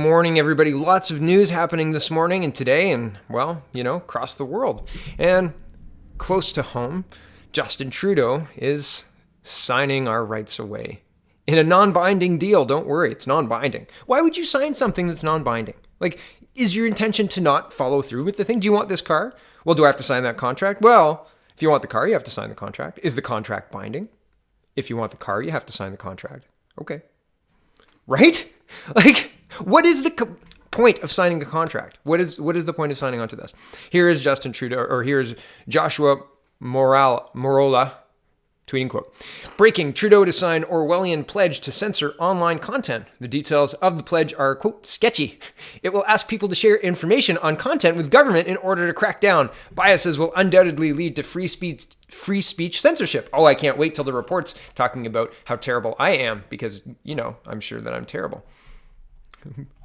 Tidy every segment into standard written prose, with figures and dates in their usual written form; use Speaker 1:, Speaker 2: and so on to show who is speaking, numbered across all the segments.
Speaker 1: Morning, everybody. Lots of news happening this morning and today, and well, across the world. And close to home, Justin Trudeau is signing our rights away in a non-binding deal. Don't worry, it's non-binding. Why would you sign something that's non-binding? Is your intention to not follow through with the thing? Do you want this car? Well, do I have to sign that contract? Well, if you want the car, you have to sign the contract. Is the contract binding? If you want the car, you have to sign the contract. Okay. Right? What is the point of signing a contract? What is the point of signing onto this? Here is Justin Trudeau, or here is Joshua Morola, tweeting, quote, "Breaking, Trudeau to sign Orwellian pledge to censor online content. The details of the pledge are, quote, sketchy. It will ask people to share information on content with government in order to crack down. Biases will undoubtedly lead to free speech censorship." Oh, I can't wait till the reports talking about how terrible I am because, I'm sure that I'm terrible.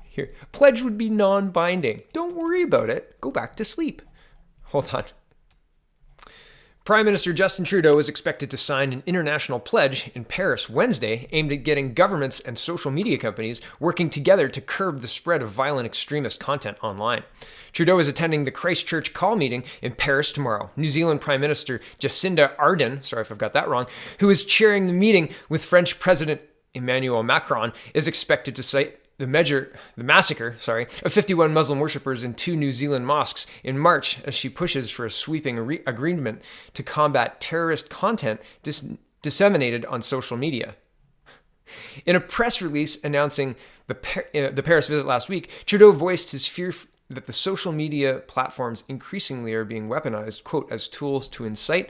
Speaker 1: Here, pledge would be non-binding. Don't worry about it. Go back to sleep. Hold on. Prime Minister Justin Trudeau is expected to sign an international pledge in Paris Wednesday aimed at getting governments and social media companies working together to curb the spread of violent extremist content online. Trudeau is attending the Christchurch call meeting in Paris tomorrow. New Zealand Prime Minister Jacinda Ardern, sorry if I've got that wrong, who is chairing the meeting with French President Emmanuel Macron, is expected to cite the massacre of 51 Muslim worshippers in 2 New Zealand mosques in March as she pushes for a sweeping agreement to combat terrorist content disseminated on social media. In a press release announcing the Paris visit last week, Trudeau voiced his fear that the social media platforms increasingly are being weaponized, quote, as tools to incite,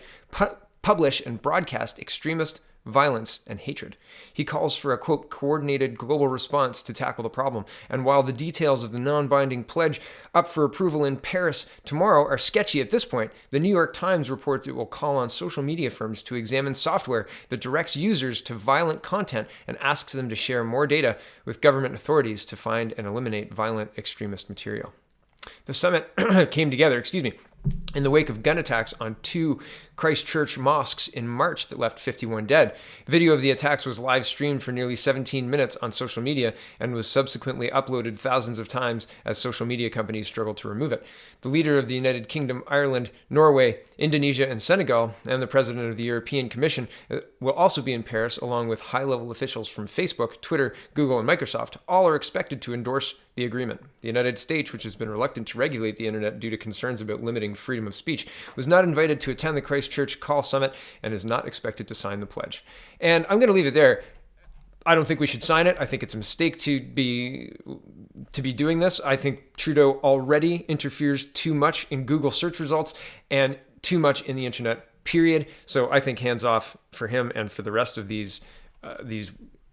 Speaker 1: publish, and broadcast extremist violence and hatred. He calls for a, quote, coordinated global response to tackle the problem. And while the details of the non-binding pledge up for approval in Paris tomorrow are sketchy at this point, the New York Times reports it will call on social media firms to examine software that directs users to violent content and asks them to share more data with government authorities to find and eliminate violent extremist material. The summit came together, in the wake of gun attacks on 2 Christchurch mosques in March that left 51 dead. Video of the attacks was live streamed for nearly 17 minutes on social media and was subsequently uploaded thousands of times as social media companies struggled to remove it. The leader of the United Kingdom, Ireland, Norway, Indonesia, and Senegal, and the president of the European Commission will also be in Paris, along with high-level officials from Facebook, Twitter, Google, and Microsoft. All are expected to endorse the agreement. The United States, which has been reluctant to regulate the internet due to concerns about limiting freedom of speech, was not invited to attend the Christchurch Call Summit and is not expected to sign the pledge. And I'm going to leave it there. I don't think we should sign it. I think it's a mistake to be doing this. I think Trudeau already interferes too much in Google search results and too much in the internet, period. So I think hands off for him and for the rest of these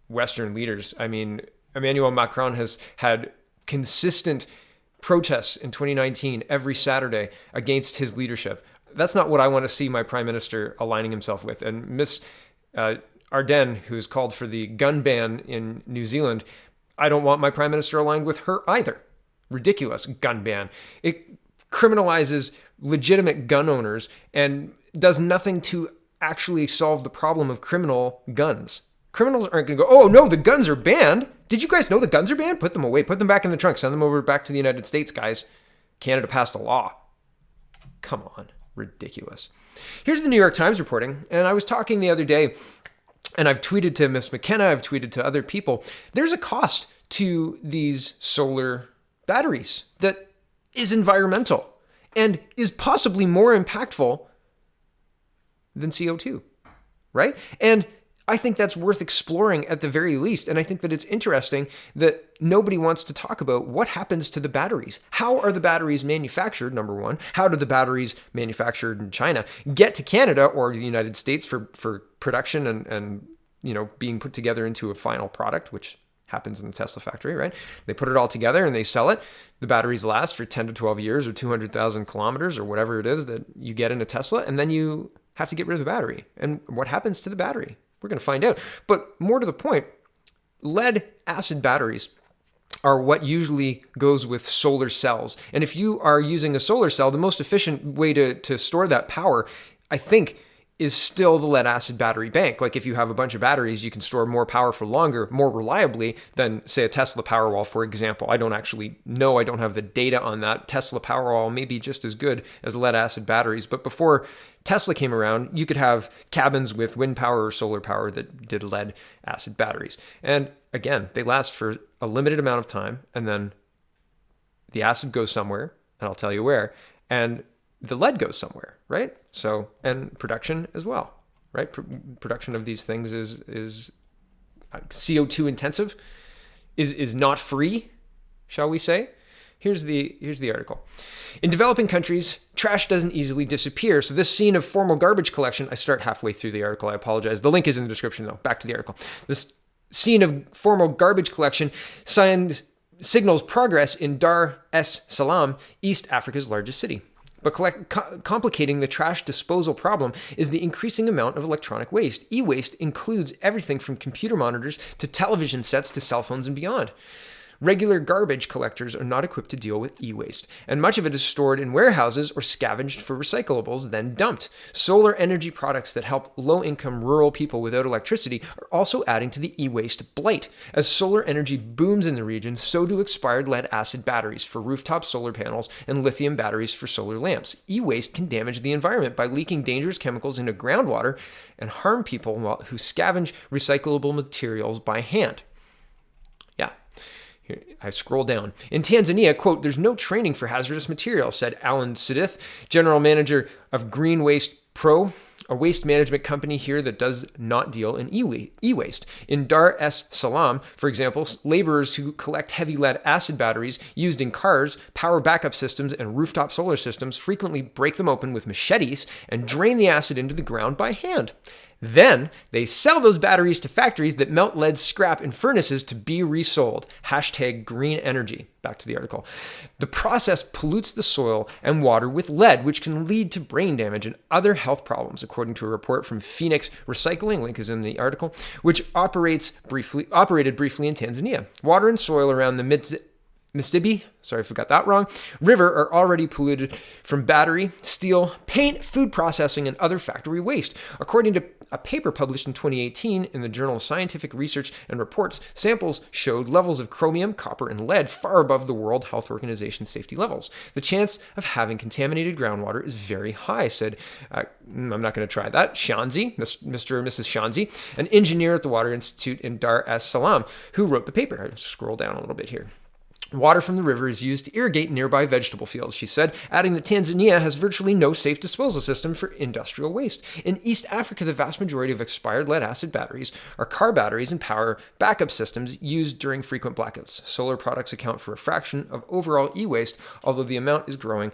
Speaker 1: Western leaders. I mean, Emmanuel Macron has had consistent protests in 2019 every Saturday against his leadership. That's not what I want to see my prime minister aligning himself with. And Miss Ardern, who has called for the gun ban in New Zealand, I don't want my prime minister aligned with her either. Ridiculous gun ban. It criminalizes legitimate gun owners and does nothing to actually solve the problem of criminal guns. Criminals aren't going to go, oh, no, the guns are banned. Did you guys know the guns are banned? Put them away. Put them back in the trunk. Send them over back to the United States, guys. Canada passed a law. Come on. Ridiculous. Here's the New York Times reporting. And I was talking the other day, and I've tweeted to Miss McKenna, I've tweeted to other people. There's a cost to these solar batteries that is environmental and is possibly more impactful than CO2, right? And I think that's worth exploring at the very least. And I think that it's interesting that nobody wants to talk about what happens to the batteries. How are the batteries manufactured, number one? How do the batteries manufactured in China get to Canada or the United States for production and being put together into a final product, which happens in the Tesla factory, right? They put it all together and they sell it. The batteries last for 10 to 12 years or 200,000 kilometers or whatever it is that you get in a Tesla. And then you have to get rid of the battery. And what happens to the battery? We're going to find out. But more to the point, lead acid batteries are what usually goes with solar cells. And if you are using a solar cell, the most efficient way to store that power, I think, is still the lead acid battery bank. Like if you have a bunch of batteries, you can store more power for longer, more reliably than, say, a Tesla Powerwall, for example. I don't actually know. I don't have the data on that. Tesla Powerwall may be just as good as lead acid batteries. But before Tesla came around, you could have cabins with wind power or solar power that did lead acid batteries. And again, they last for a limited amount of time, and then the acid goes somewhere, and I'll tell you where, and the lead goes somewhere, right? So, and production as well, right? Production of these things is CO2 intensive, is not free, shall we say? Here's the article. In developing countries, trash doesn't easily disappear. So this scene of formal garbage collection, I start halfway through the article, I apologize. The link is in the description though. Back to the article. This scene of formal garbage collection signals progress in Dar es Salaam, East Africa's largest city. But complicating the trash disposal problem is the increasing amount of electronic waste. E-waste includes everything from computer monitors to television sets to cell phones and beyond. Regular garbage collectors are not equipped to deal with e-waste, and much of it is stored in warehouses or scavenged for recyclables, then dumped. Solar energy products that help low-income rural people without electricity are also adding to the e-waste blight. As solar energy booms in the region, so do expired lead-acid batteries for rooftop solar panels and lithium batteries for solar lamps. E-waste can damage the environment by leaking dangerous chemicals into groundwater and harm people who scavenge recyclable materials by hand. Here, I scroll down. In Tanzania, quote, "There's no training for hazardous materials," said Alan Sidith, general manager of Green Waste Pro, a waste management company here that does not deal in e-waste. In Dar es Salaam, for example, laborers who collect heavy lead acid batteries used in cars, power backup systems, and rooftop solar systems frequently break them open with machetes and drain the acid into the ground by hand. Then they sell those batteries to factories that melt lead scrap in furnaces to be resold. Hashtag green energy. Back to the article. The process pollutes the soil and water with lead, which can lead to brain damage and other health problems, according to a report from Phoenix Recycling, link is in the article, which operated briefly in Tanzania. Water and soil around the Mississippi, sorry if I got that wrong, river are already polluted from battery, steel, paint, food processing, and other factory waste. According to a paper published in 2018 in the Journal of Scientific Research and Reports, samples showed levels of chromium, copper, and lead far above the World Health Organization safety levels. The chance of having contaminated groundwater is very high, said, I'm not going to try that, Shanzi, Mr. or Mrs. Shanzi, an engineer at the Water Institute in Dar es Salaam, who wrote the paper. I'll scroll down a little bit here. Water from the river is used to irrigate nearby vegetable fields, she said, adding that Tanzania has virtually no safe disposal system for industrial waste. In East Africa, the vast majority of expired lead-acid batteries are car batteries and power backup systems used during frequent blackouts. Solar products account for a fraction of overall e-waste, although the amount is growing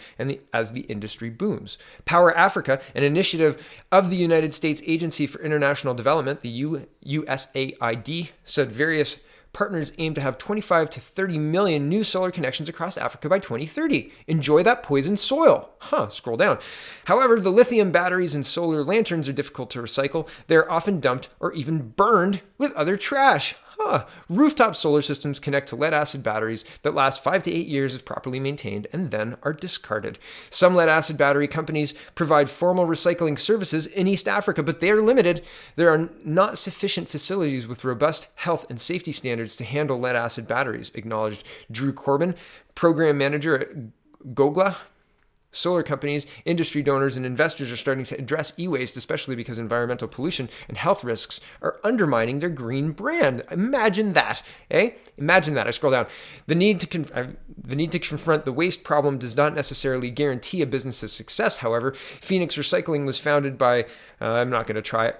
Speaker 1: as the industry booms. Power Africa, an initiative of the United States Agency for International Development, the USAID, said various partners aim to have 25 to 30 million new solar connections across Africa by 2030. Enjoy that poisoned soil. Scroll down. However, the lithium batteries and solar lanterns are difficult to recycle. They're often dumped or even burned with other trash. Rooftop solar systems connect to lead-acid batteries that last 5 to 8 years if properly maintained and then are discarded. Some lead-acid battery companies provide formal recycling services in East Africa, but they are limited. There are not sufficient facilities with robust health and safety standards to handle lead-acid batteries, acknowledged Drew Corbin, program manager at Gogla. Solar companies, industry donors, and investors are starting to address e-waste, especially because environmental pollution and health risks are undermining their green brand. Imagine that, eh? Imagine that. I scroll down. The need to confront the waste problem does not necessarily guarantee a business's success. However, Phoenix Recycling was founded by, I'm not going to try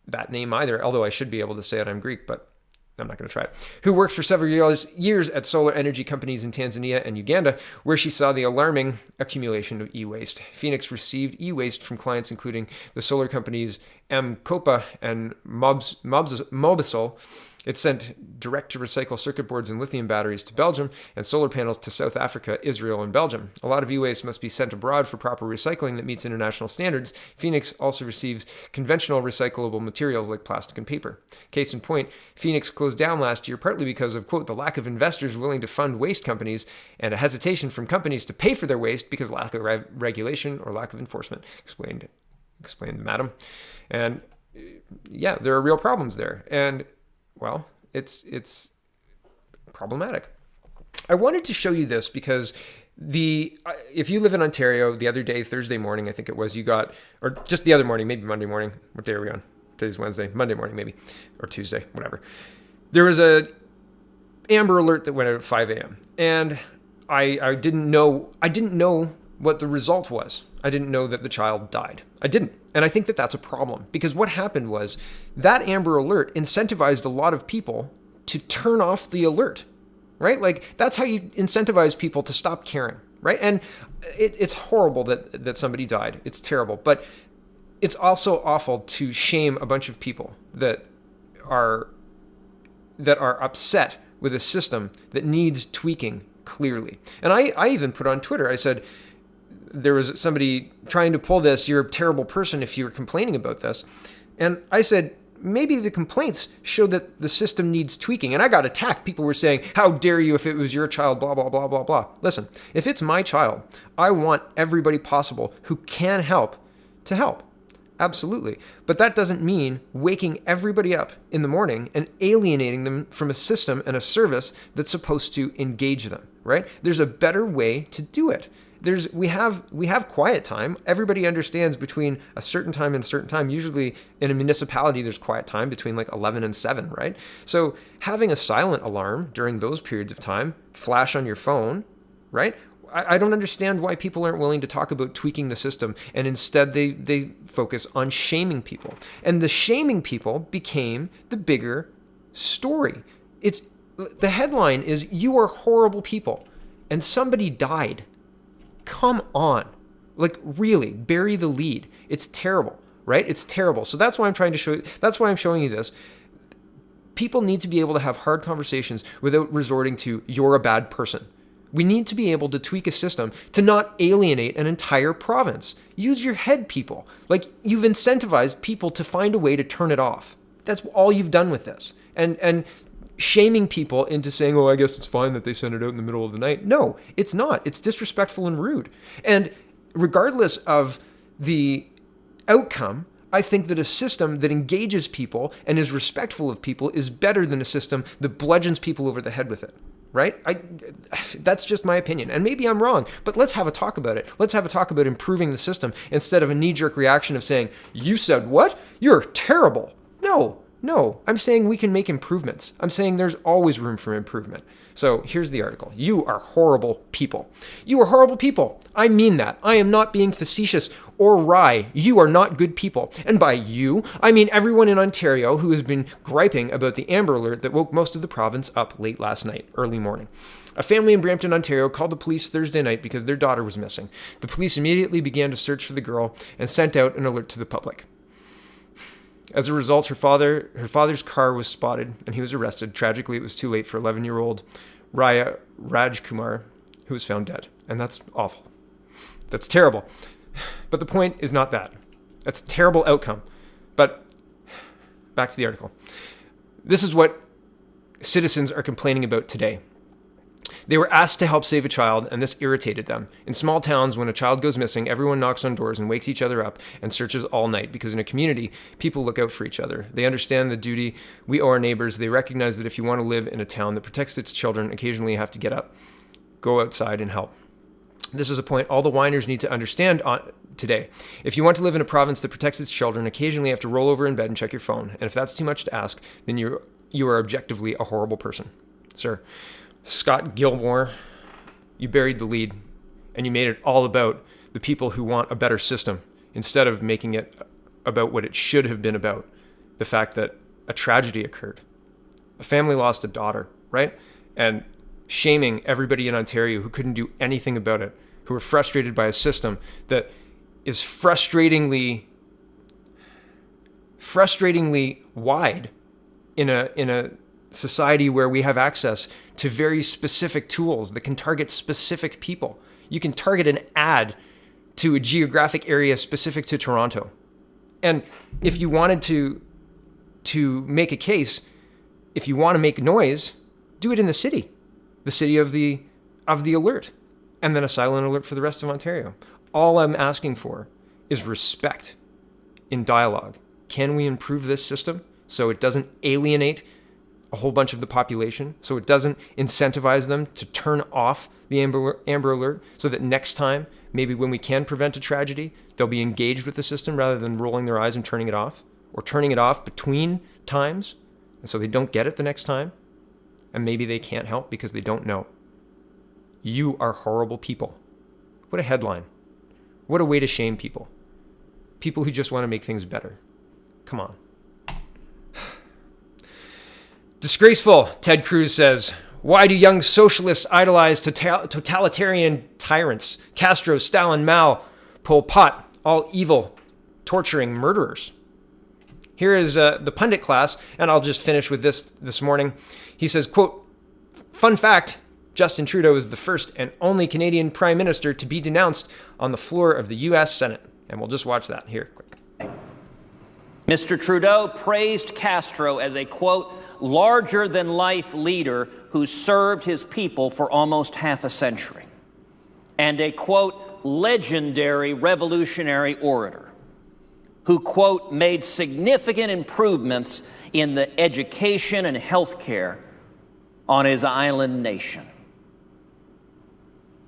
Speaker 1: that name either, although I should be able to say it. I'm Greek, but I'm not going to try it, who worked for several years at solar energy companies in Tanzania and Uganda, where she saw the alarming accumulation of e-waste. Phoenix received e-waste from clients including the solar companies M-Kopa and Mobisol. It sent direct-to-recycle circuit boards and lithium batteries to Belgium and solar panels to South Africa, Israel, and Belgium. A lot of e-waste must be sent abroad for proper recycling that meets international standards. Phoenix also receives conventional recyclable materials like plastic and paper. Case in point, Phoenix closed down last year partly because of, quote, the lack of investors willing to fund waste companies and a hesitation from companies to pay for their waste because of lack of regulation or lack of enforcement, explained explained the madam. And yeah, there are real problems there. And well, it's problematic. I wanted to show you this because if you live in Ontario, the other day, Thursday morning, I think it was, or just the other morning, maybe Monday morning. What day are we on? Today's Wednesday, Monday morning maybe, or Tuesday, whatever. There was a Amber Alert that went out at 5 a.m. and I didn't know what the result was. I didn't know that the child died. I didn't. And I think that that's a problem because what happened was that Amber Alert incentivized a lot of people to turn off the alert, right? Like that's how you incentivize people to stop caring, right? And it's horrible that somebody died. It's terrible. But it's also awful to shame a bunch of people that are upset with a system that needs tweaking clearly. And I even put on Twitter, I said, there was somebody trying to pull this, you're a terrible person if you're complaining about this. And I said, maybe the complaints show that the system needs tweaking. And I got attacked. People were saying, how dare you if it was your child, blah, blah, blah, blah, blah. Listen, if it's my child, I want everybody possible who can help to help. Absolutely. But that doesn't mean waking everybody up in the morning and alienating them from a system and a service that's supposed to engage them, right? There's a better way to do it. We have quiet time. Everybody understands between a certain time and a certain time. Usually in a municipality, there's quiet time between like 11 and 7, right? So having a silent alarm during those periods of time, flash on your phone, right? I don't understand why people aren't willing to talk about tweaking the system, and instead they focus on shaming people. And the shaming people became the bigger story. The headline is, "You are horrible people," and somebody died. Come on. Like, really, bury the lead. It's terrible, right? It's terrible. So that's why I'm showing you this. People need to be able to have hard conversations without resorting to, you're a bad person. We need to be able to tweak a system to not alienate an entire province. Use your head, people. Like, you've incentivized people to find a way to turn it off. That's all you've done with this. And shaming people into saying, oh, I guess it's fine that they sent it out in the middle of the night. No, it's not. It's disrespectful and rude. And regardless of the outcome, I think that a system that engages people and is respectful of people is better than a system that bludgeons people over the head with it. Right? That's just my opinion. And maybe I'm wrong, but let's have a talk about it. Let's have a talk about improving the system instead of a knee-jerk reaction of saying, you said what? You're terrible. No. I'm saying we can make improvements. I'm saying there's always room for improvement. So here's the article. You are horrible people. You are horrible people. I mean that. I am not being facetious or wry. You are not good people. And by you, I mean everyone in Ontario who has been griping about the Amber Alert that woke most of the province up late last night, early morning. A family in Brampton, Ontario called the police Thursday night because their daughter was missing. The police immediately began to search for the girl and sent out an alert to the public. As a result, her father's car was spotted and he was arrested. Tragically, it was too late for 11-year-old Raya Rajkumar, who was found dead. And that's awful. That's terrible. But the point is not that. That's a terrible outcome. But back to the article. This is what citizens are complaining about today. They were asked to help save a child, and this irritated them. In small towns, when a child goes missing, everyone knocks on doors and wakes each other up and searches all night, because in a community, people look out for each other. They understand the duty we owe our neighbors. They recognize that if you want to live in a town that protects its children, occasionally you have to get up, go outside, and help. This is a point all the whiners need to understand today. If you want to live in a province that protects its children, occasionally you have to roll over in bed and check your phone. And if that's too much to ask, then you are objectively a horrible person. Sir, Scott Gilmore, you buried the lead, and you made it all about the people who want a better system instead of making it about what it should have been about, the fact that a tragedy occurred. A family lost a daughter, right? And shaming everybody in Ontario who couldn't do anything about it, who were frustrated by a system that is frustratingly wide in a society where we have access to very specific tools that can target specific people. You can target an ad to a geographic area specific to Toronto. And if you wanted to make a case, if you want to make noise, do it in the city of the alert, and then a silent alert for the rest of Ontario. All I'm asking for is respect. in dialogue. Can we improve this system so it doesn't alienate a whole bunch of the population, so it doesn't incentivize them to turn off the Amber Alert, so that next time, maybe when we can prevent a tragedy, they'll be engaged with the system rather than rolling their eyes and turning it off, or turning it off between times, and so they don't get it the next time, and maybe they can't help because they don't know. You are horrible people. What a headline. What a way to shame people. People who just want to make things better. Come on. Disgraceful, Ted Cruz says. Why do young socialists idolize totalitarian tyrants? Castro, Stalin, Mao, Pol Pot, all evil, torturing murderers. Here is the pundit class, and I'll just finish with this morning. He says, quote, fun fact, Justin Trudeau is the first and only Canadian Prime Minister to be denounced on the floor of the U.S. Senate. And we'll just watch that here quick.
Speaker 2: Mr. Trudeau praised Castro as a, quote, larger-than-life leader who served his people for almost half a century, and a, quote, legendary revolutionary orator who, quote, made significant improvements in the education and health care on his island nation.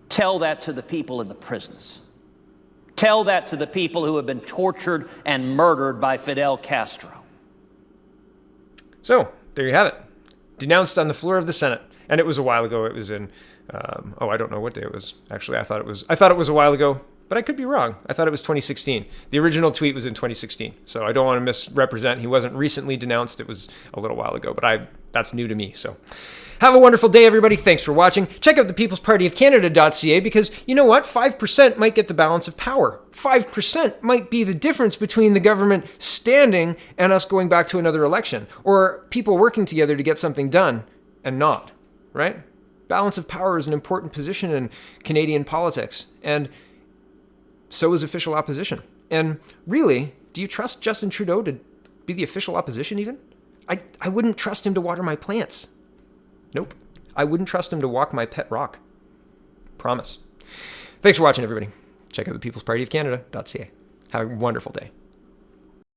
Speaker 2: Tell that to the people in the prisons. Tell that to the people who have been tortured and murdered by Fidel Castro.
Speaker 1: So, there you have it. Denounced on the floor of the Senate. And it was a while ago. It was in, I don't know what day it was. Actually, I thought it was a while ago, but I could be wrong. I thought it was 2016. The original tweet was in 2016. So I don't want to misrepresent. He wasn't recently denounced. It was a little while ago, but that's new to me. So have a wonderful day, everybody. Thanks for watching. Check out the People's Party of Canada.ca because you know what? 5% might get the balance of power. 5% might be the difference between the government standing and us going back to another election, or people working together to get something done and not, right? Balance of power is an important position in Canadian politics, and so is official opposition. And really, do you trust Justin Trudeau to be the official opposition even? I wouldn't trust him to water my plants. Nope. I wouldn't trust him to walk my pet rock. Promise. Thanks for watching, everybody. Check out the People's Party of Canada.ca. Have a wonderful day.